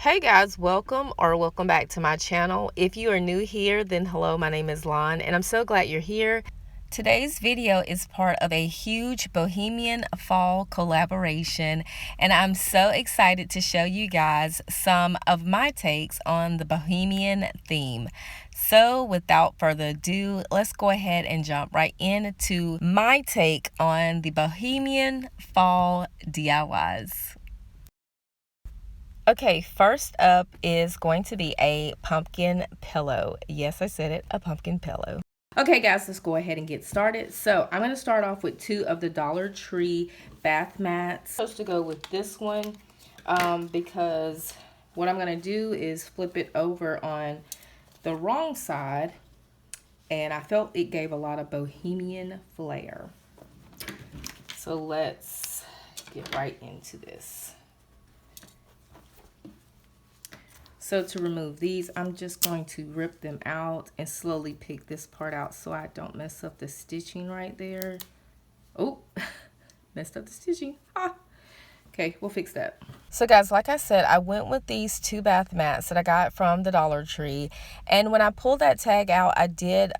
Hey guys, welcome back to my channel. If you are new here, then hello, my name is Lon and I'm so glad you're here. Today's video is part of a huge Bohemian Fall collaboration, and I'm so excited to show you guys some of my takes on the Bohemian theme. So without further ado, let's go ahead and jump right into my take on the Bohemian Fall DIYs. Okay, first up is going to be a pumpkin pillow. Yes, I said it, a pumpkin pillow. Okay guys, let's go ahead and get started. So I'm going to start off with two of the Dollar Tree bath mats. I'm supposed to go with this one because what I'm going to do is flip it over on the wrong side, and I felt it gave a lot of bohemian flair. So let's get right into this. So to remove these, I'm just going to rip them out and slowly pick this part out so I don't mess up the stitching right there. Oh, messed up the stitching. Ah. Okay, we'll fix that. So guys, like I said, I went with these two bath mats that I got from the Dollar Tree. And when I pulled that tag out, I did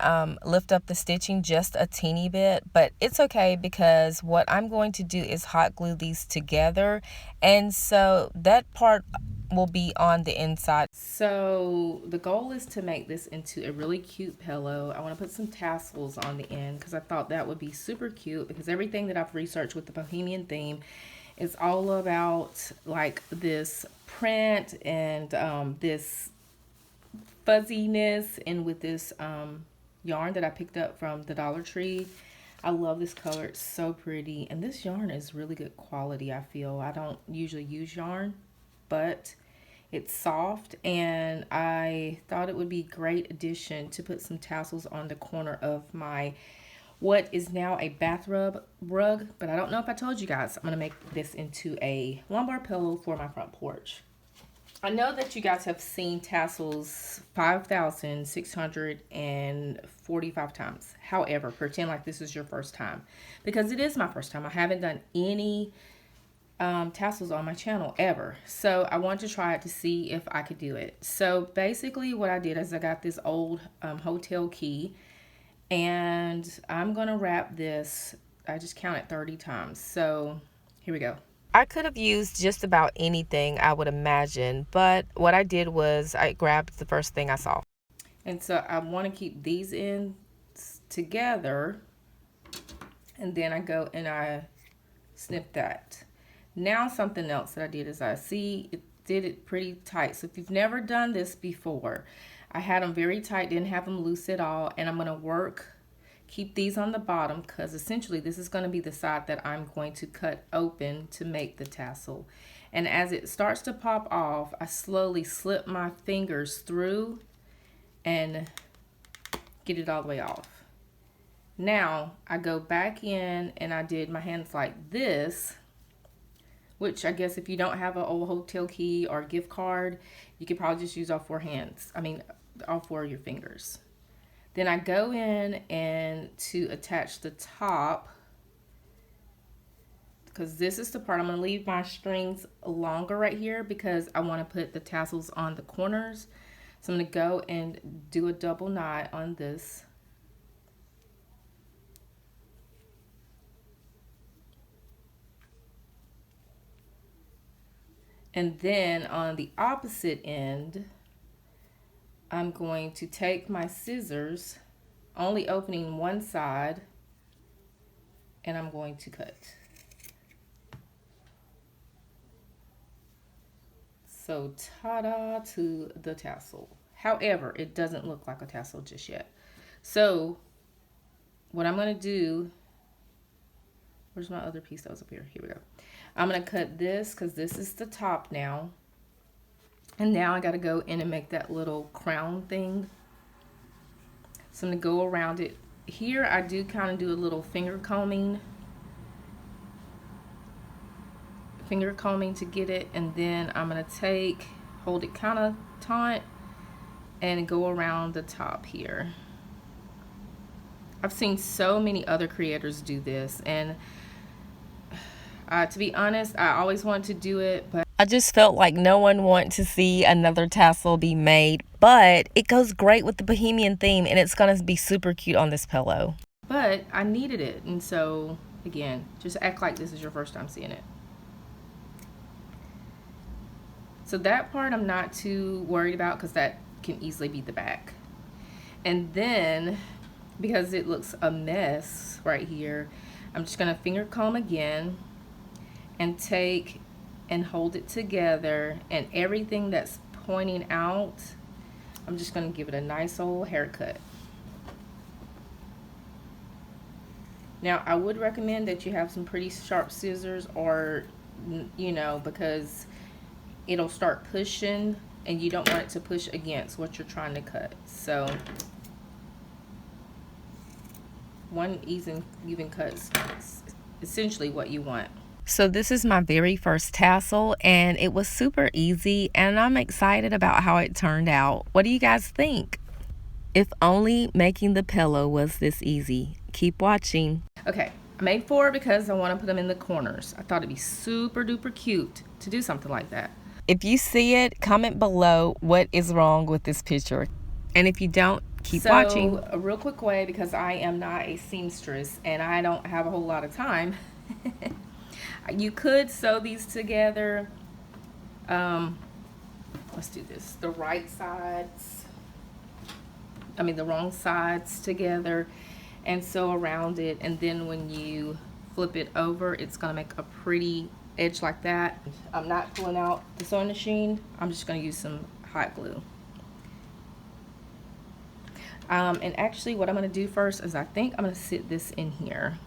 lift up the stitching just a teeny bit, but it's okay because what I'm going to do is hot glue these together. And so that part will be on the inside. So the goal is to make this into a really cute pillow. I want to put some tassels on the end because I thought that would be super cute, because everything that I've researched with the Bohemian theme is all about like this print and this fuzziness, and with this yarn that I picked up from the Dollar Tree. I love this color, it's so pretty, and this yarn is really good quality. I feel I don't usually use yarn, but it's soft, and I thought it would be a great addition to put some tassels on the corner of my what is now a bathrobe rug. But I don't know if I told you guys, I'm going to make this into a lumbar pillow for my front porch. I know that you guys have seen tassels 5,645 times. However, pretend like this is your first time, because it is my first time. I haven't done any tassels on my channel ever, so I wanted to try it to see if I could do it. So basically what I did is I got this old hotel key, and I'm gonna wrap this. I just counted 30 times, so here we go. I could have used just about anything, I would imagine, but what I did was I grabbed the first thing I saw. And so I want to keep these ends together, and then I go and I snip that. Now something else that I did is I see it did it pretty tight. So if you've never done this before, I had them very tight, didn't have them loose at all. And I'm going to keep these on the bottom, because essentially this is going to be the side that I'm going to cut open to make the tassel. And as it starts to pop off, I slowly slip my fingers through and get it all the way off. Now I go back in and I did my hands like this, which I guess if you don't have an old hotel key or gift card, you could probably just use all four hands. I mean, all four of your fingers. Then I go in and to attach the top, because this is the part I'm going to leave my strings longer right here because I want to put the tassels on the corners. So I'm going to go and do a double knot on this. And then on the opposite end, I'm going to take my scissors, only opening one side, and I'm going to cut. So ta-da to the tassel. However, it doesn't look like a tassel just yet. So what I'm going to do, where's my other piece that was up here? Here we go. I'm going to cut this because this is the top now. And now I got to go in and make that little crown thing. So I'm going to go around it. Here I do kind of do a little finger combing to get it. And then I'm going to hold it kind of taut and go around the top here. I've seen so many other creators do this, and to be honest, I always wanted to do it, but I just felt like no one wanted to see another tassel be made, but it goes great with the Bohemian theme, and it's going to be super cute on this pillow. But I needed it, and so, again, just act like this is your first time seeing it. So that part I'm not too worried about because that can easily be the back. And then, because it looks a mess right here, I'm just going to finger comb again and take and hold it together, and everything that's pointing out, I'm just going to give it a nice old haircut. Now, I would recommend that you have some pretty sharp scissors, or, you know, because it'll start pushing and you don't want it to push against what you're trying to cut. So one even cut's essentially what you want. So this is my very first tassel, and it was super easy, and I'm excited about how it turned out. What do you guys think? If only making the pillow was this easy. Keep watching. Okay, I made 4 because I want to put them in the corners. I thought it'd be super duper cute to do something like that. If you see it, comment below what is wrong with this picture. And if you don't, keep watching. A real quick way, because I am not a seamstress and I don't have a whole lot of time, you could sew these together. Let's do this. The wrong sides together and sew around it, and then when you flip it over, it's gonna make a pretty edge like that. I'm not pulling out the sewing machine. I'm just gonna use some hot glue. And actually what I'm gonna do first is I think I'm gonna sit this in here.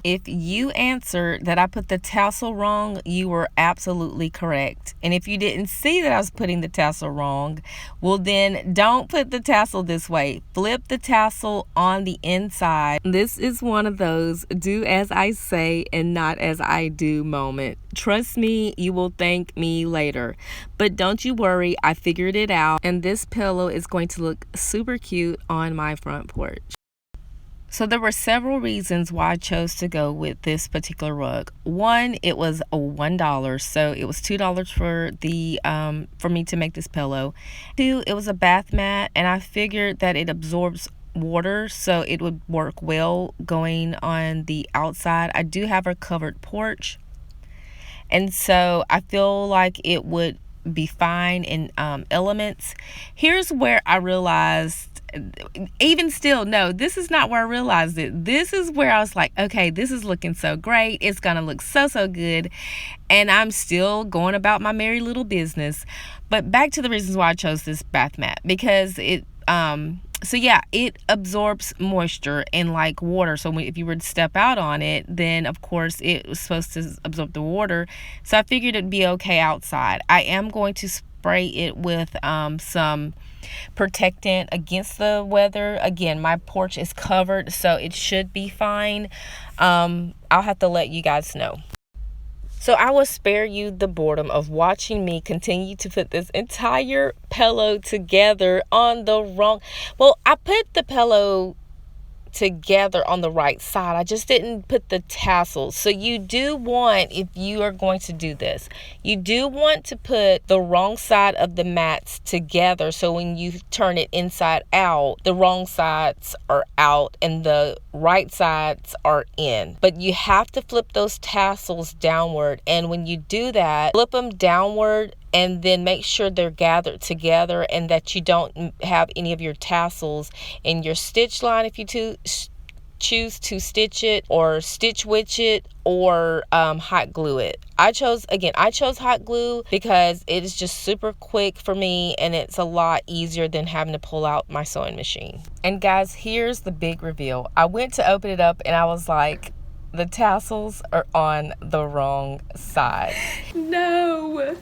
If you answered that I put the tassel wrong, you were absolutely correct. And if you didn't see that I was putting the tassel wrong, well then don't put the tassel this way. Flip the tassel on the inside. This is one of those do as I say and not as I do moment. Trust me, you will thank me later. But don't you worry, I figured it out, and this pillow is going to look super cute on my front porch. So there were several reasons why I chose to go with this particular rug. One, it was $1, so it was $2 for the for me to make this pillow. 2, it was a bath mat, and I figured that it absorbs water, so it would work well going on the outside. I do have a covered porch, and so I feel like it would be fine in elements. Here's where I realized, even still, no, this is not where I realized it. This is where I was like, okay, this is looking so great. It's gonna look so good. And I'm still going about my merry little business. But back to the reasons why I chose this bath mat, because it so yeah, it absorbs moisture and like water. So if you were to step out on it, then of course it was supposed to absorb the water. So I figured it'd be okay outside. I am going to spray it with some protectant against the weather. Again, my porch is covered, so it should be fine. I'll have to let you guys know. So I will spare you the boredom of watching me continue to put this entire pillow together on the wrong. Well, I put the pillow together on the right side. I just didn't put the tassels. So you do want, if you are going to do this, you do want to put the wrong side of the mats together, so when you turn it inside out, the wrong sides are out and the right sides are in. But you have to flip those tassels downward, and when you do that, flip them downward and then make sure they're gathered together and that you don't have any of your tassels in your stitch line if you choose to stitch it or stitch witch it or hot glue it. I chose hot glue because it is just super quick for me, and it's a lot easier than having to pull out my sewing machine. And guys, here's the big reveal. I went to open it up and I was like, the tassels are on the wrong side. No!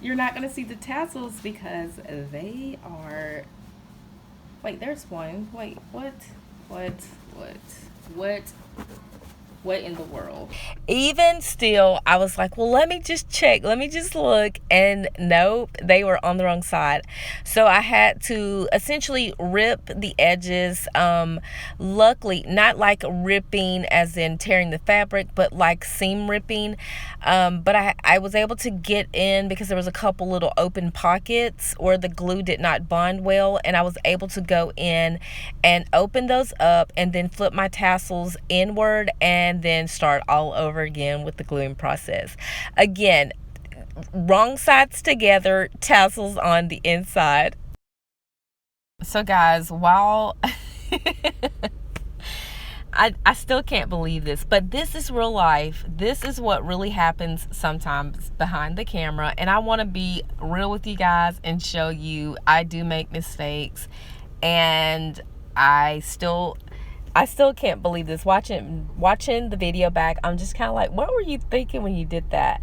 You're not going to see the tassels because they are... Wait, there's one. Wait, what? What in the world? Even still, I was like, well, let me just check. Let me just look. And nope, they were on the wrong side. So I had to essentially rip the edges. Luckily, not like ripping as in tearing the fabric, but like seam ripping. But I was able to get in because there was a couple little open pockets where the glue did not bond well. And I was able to go in and open those up and then flip my tassels inward and then start all over again with the gluing process. Again, wrong sides together, tassels on the inside. So guys, while I still can't believe this, but this is real life. This is what really happens sometimes behind the camera, and I want to be real with you guys and show you I do make mistakes, and I still can't believe this. Watching the video back, I'm just kind of like, what were you thinking when you did that?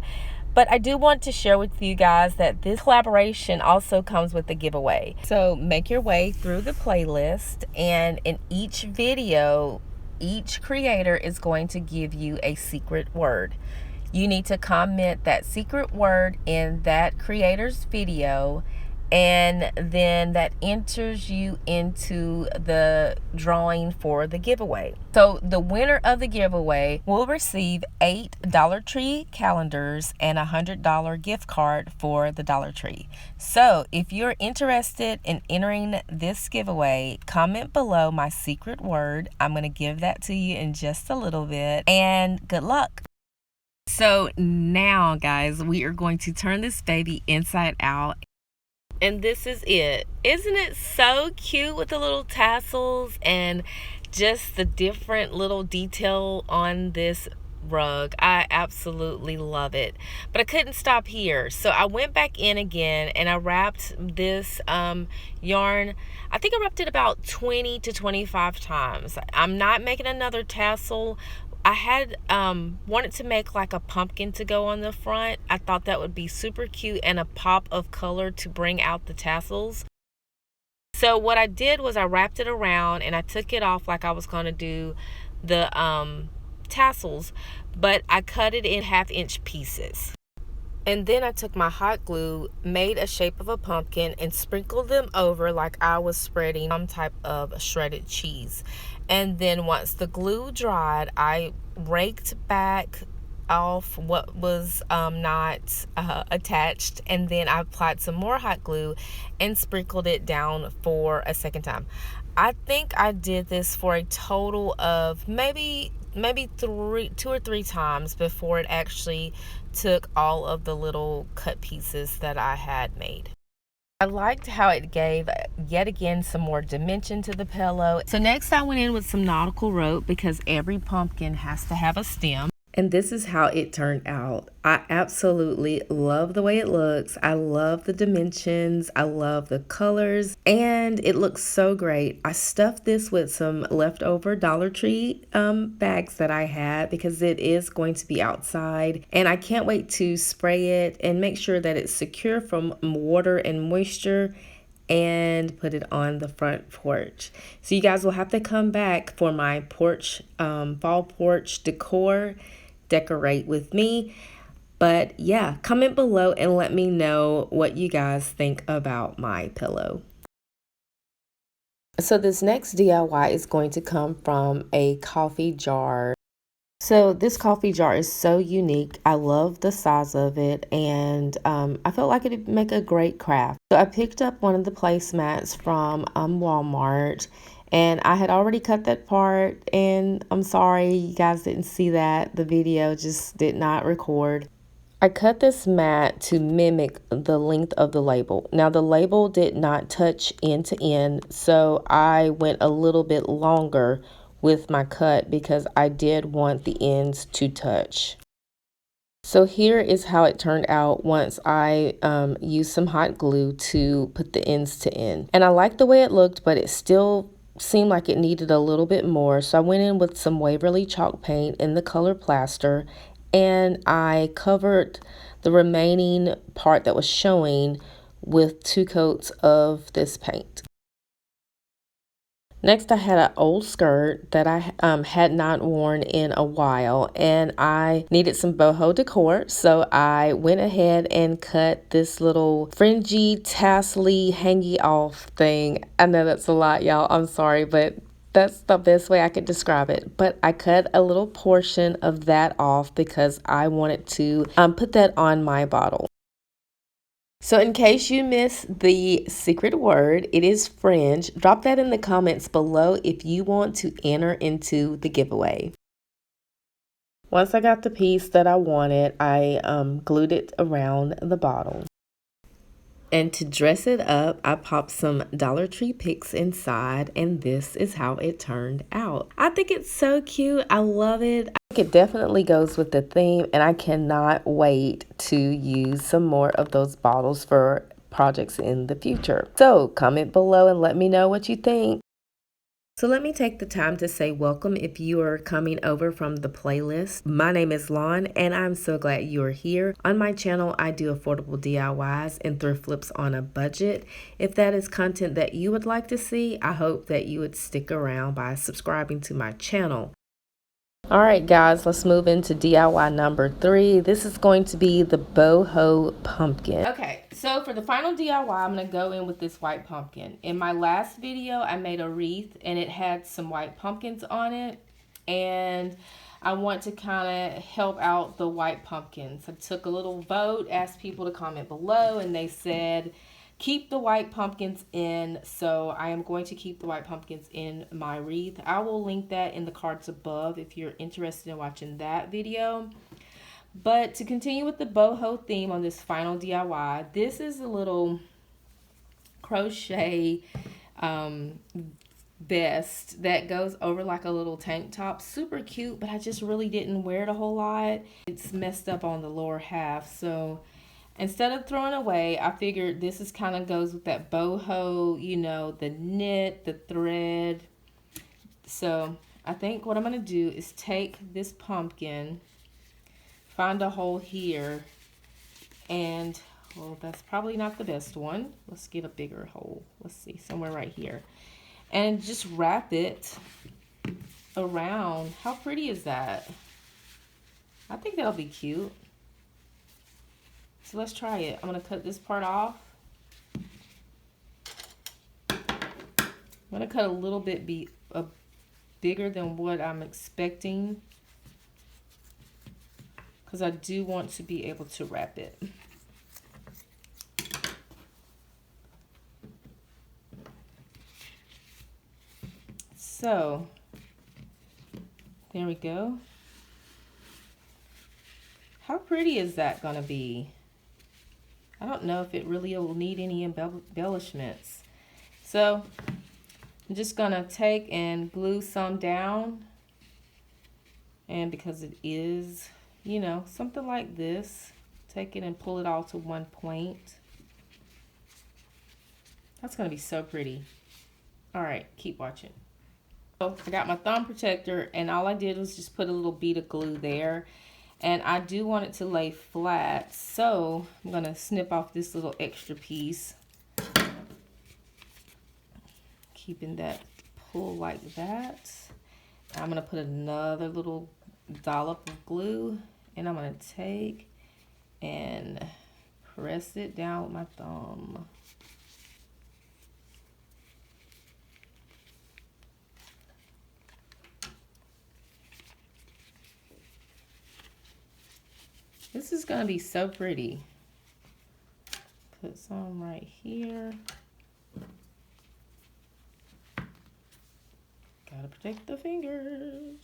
But I do want to share with you guys that this collaboration also comes with a giveaway. So make your way through the playlist, and in each video, each creator is going to give you a secret word. You need to comment that secret word in that creator's video, and then that enters you into the drawing for the giveaway. So the winner of the giveaway will receive 8 Dollar Tree calendars and a $100 gift card for the Dollar Tree. So if you're interested in entering this giveaway, comment below my secret word. I'm going to give that to you in just a little bit, and good luck. So now guys, we are going to turn this baby inside out. And this is it. Isn't it so cute with the little tassels and just the different little detail on this rug? I absolutely love it. But I couldn't stop here. So I went back in again and I wrapped this yarn. I think I wrapped it about 20 to 25 times. I'm not making another tassel. I had wanted to make like a pumpkin to go on the front. I thought that would be super cute and a pop of color to bring out the tassels. So what I did was I wrapped it around and I took it off like I was going to do the tassels, but I cut it in 1/2-inch pieces. And then I took my hot glue, made a shape of a pumpkin, and sprinkled them over like I was spreading some type of shredded cheese. And then once the glue dried, I raked back off what was not attached, and then I applied some more hot glue and sprinkled it down for a second time. I think I did this for a total of maybe 2 or 3 times before it actually took all of the little cut pieces that I had made. I liked how it gave, yet again, some more dimension to the pillow. So next I went in with some nautical rope because every pumpkin has to have a stem. And this is how it turned out. I absolutely love the way it looks. I love the dimensions. I love the colors. And it looks so great. I stuffed this with some leftover Dollar Tree bags that I had because it is going to be outside. And I can't wait to spray it and make sure that it's secure from water and moisture and put it on the front porch. So you guys will have to come back for my porch, fall porch decor. Decorate with me. But yeah, comment below and let me know what you guys think about my pillow. So this next DIY is going to come from a coffee jar. So this coffee jar is so unique. I love the size of it, and I felt like it'd make a great craft. So I picked up one of the placemats from Walmart, and I had already cut that part, and I'm sorry you guys didn't see that. The video just did not record. I cut this mat to mimic the length of the label. Now the label did not touch end to end, so I went a little bit longer with my cut because I did want the ends to touch. So here is how it turned out once I used some hot glue to put the ends to end. And I liked the way it looked, but it still seemed like it needed a little bit more. So I went in with some Waverly chalk paint in the color plaster, and I covered the remaining part that was showing with 2 coats of this paint. Next, I had an old skirt that I had not worn in a while, and I needed some boho decor, so I went ahead and cut this little fringy, tassely, hangy off thing. I know that's a lot, y'all. I'm sorry, but that's the best way I could describe it. But I cut a little portion of that off because I wanted to put that on my bottle. So in case you missed the secret word, it is fringe. Drop that in the comments below if you want to enter into the giveaway. Once I got the piece that I wanted, I glued it around the bottle. And to dress it up, I popped some Dollar Tree picks inside, and this is how it turned out. I think it's so cute. I love it. I think it definitely goes with the theme, and I cannot wait to use some more of those bottles for projects in the future. So comment below and let me know what you think. So let me take the time to say welcome if you are coming over from the playlist. My name is Lon, and I'm so glad you are here. On my channel, I do affordable DIYs and thrift flips on a budget. If that is content that you would like to see, I hope that you would stick around by subscribing to my channel. All right, guys, let's move into DIY number 3. This is going to be the Boho Pumpkin. Okay, so for the final DIY, I'm going to go in with this white pumpkin. In my last video, I made a wreath, and it had some white pumpkins on it. And I want to kind of help out the white pumpkins. I took a little vote, asked people to comment below, and they said keep the white pumpkins in. So I am going to keep the white pumpkins in my wreath. I will link that in the cards above if you're interested in watching that video. But to continue with the boho theme on this final DIY, this is a little crochet vest that goes over like a little tank top. Super cute, but I just really didn't wear it a whole lot. It's messed up on the lower half, so instead of throwing away, I figured this is kind of goes with that boho, you know, the knit, the thread. So I think what I'm going to do is take this pumpkin, find a hole here, and, well, that's probably not the best one. Let's get a bigger hole. Let's see, somewhere right here. And just wrap it around. How pretty is that? I think that'll be cute. So let's try it. I'm going to cut this part off. I'm going to cut a little bit bigger than what I'm expecting, because I do want to be able to wrap it. So there we go. How pretty is that going to be? I don't know if it really will need any embellishments. So I'm just going to take and glue some down. And because it is, you know, something like this, take it and pull it all to one point. That's going to be so pretty. All right, keep watching. So I got my thumb protector, and all I did was just put a little bead of glue there. And I do want it to lay flat, so I'm going to snip off this little extra piece, keeping that pull like that. I'm going to put another little dollop of glue, and I'm going to take and press it down with my thumb. This is going to be so pretty. Put some right here. Gotta protect the fingers.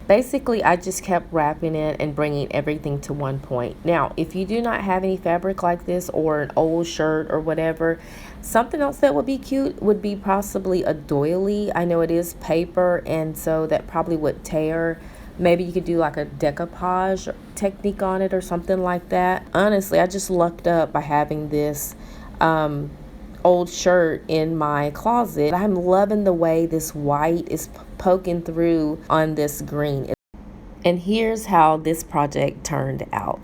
Basically, I just kept wrapping it and bringing everything to one point. Now, if you do not have any fabric like this, or an old shirt or whatever, something else that would be cute would be possibly a doily. I know it is paper, and so that probably would tear. Maybe you could do like a decoupage technique on it or something like that. Honestly, I just lucked up by having this old shirt in my closet. I'm loving the way this white is poking through on this green. And here's how this project turned out.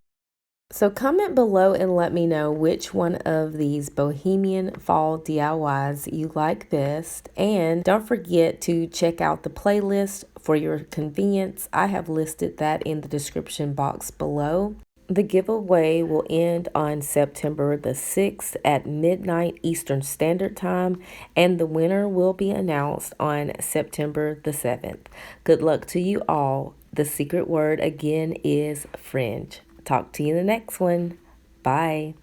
So comment below and let me know which one of these Bohemian Fall DIYs you like best. And don't forget to check out the playlist for your convenience. I have listed that in the description box below. The giveaway will end on September the 6th at midnight Eastern Standard Time, and the winner will be announced on September the 7th. Good luck to you all. The secret word again is fringe. Talk to you in the next one. Bye.